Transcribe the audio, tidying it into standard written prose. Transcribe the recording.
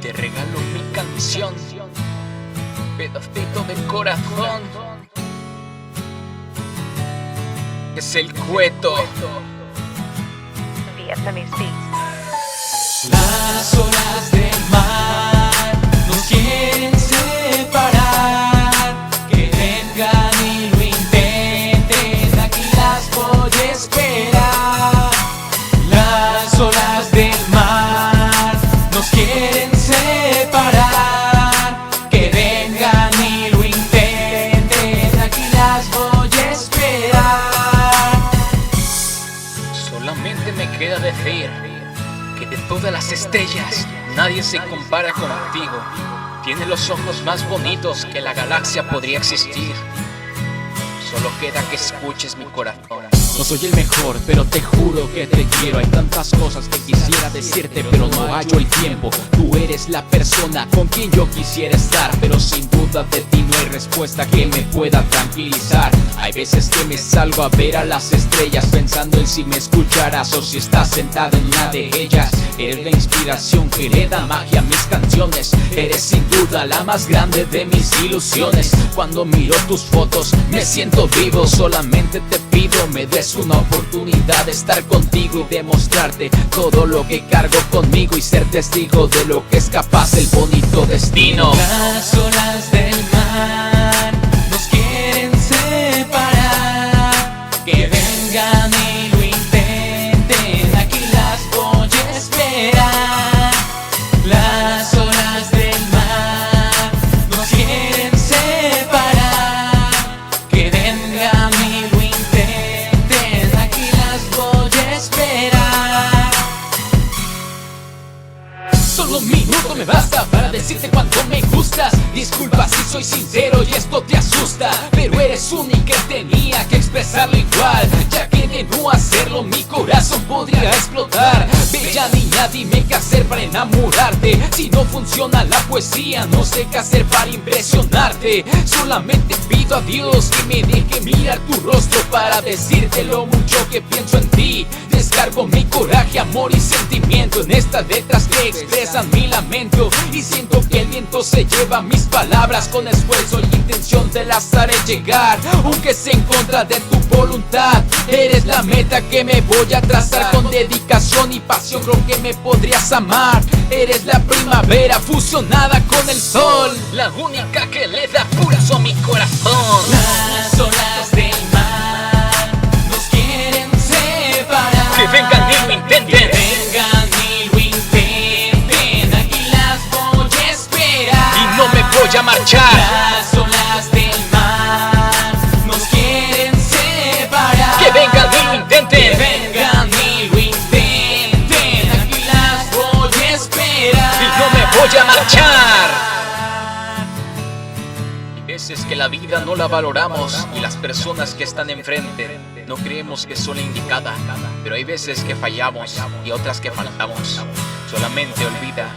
Te regalo mi canción, pedacito de corazón. Es el Cueto. Vietnamese Beats. Las olas del mar nos quieren separar. Que vengan y lo intenten, aquí las voy a esperar. Las olas del mar nos quieren separar. Que vengan y lo intenten, aquí las voy a esperar. Solamente me queda decir que de todas las estrellas nadie se compara contigo. Tienes los ojos más bonitos que la galaxia podría existir. Solo queda que escuches mi corazón. No soy el mejor, pero te juro que te quiero. Hay tantas cosas que quisiera decirte, pero no hallo el tiempo. Tú eres la persona con quien yo quisiera estar, pero sin duda de ti no hay respuesta que me pueda tranquilizar. Hay veces que me salgo a ver a las estrellas, pensando en si me escucharás o si estás sentada en una de ellas. Eres la inspiración que le da magia a mis canciones. Eres sin duda la más grande de mis ilusiones. Cuando miro tus fotos me siento vivo. Solamente te pido me des una oportunidad de estar contigo y demostrarte todo lo que cargo conmigo y ser testigo de lo que es capaz el bonito destino. Las olas del mar nos quieren separar. Que vengan y lo intenten, aquí las voy a esperar. Las olas del mar nos quieren separar. Que vengan y lo intenten, aquí las voy a esperar. Solo un minuto me basta para decirte cuánto me gustas. Disculpa si soy sincero y esto te asusta, pero eres única y tenía que expresarlo igual, ya que de no hacerlo mi corazón podría explotar. Bella niña, dime qué hacer para enamorarte. Si no funciona la poesía, no sé qué hacer para impresionarte. Solamente pido a Dios que me deje mirar tu rostro para decirte lo mucho que pienso en ti. Descargo mi coraje, amor y sentimiento en estas letras que expresan mi lamento, y siento que el viento se lleva mis palabras. Con esfuerzo y intención te las haré llegar, aunque sea en contra de tu voluntad. Eres la meta que me voy a trazar. Con dedicación y pasión creo que me podrías amar. Eres la primavera fusionada con el sol, La única que le da pulso a mi corazón. las olas del mar nos quieren separar. Que vengan y lo intenten. Que vengan y lo intenten, aquí las voy a esperar. Y no me voy a marchar. Las olas del mar nos quieren separar. Que vengan y lo intenten. Que vengan y lo intenten, aquí las voy a esperar. Y no me voy a marchar. Hay veces que la vida no la valoramos y las personas que están enfrente no creemos que son la indicada, pero hay veces que fallamos y otras que faltamos. Solamente olvida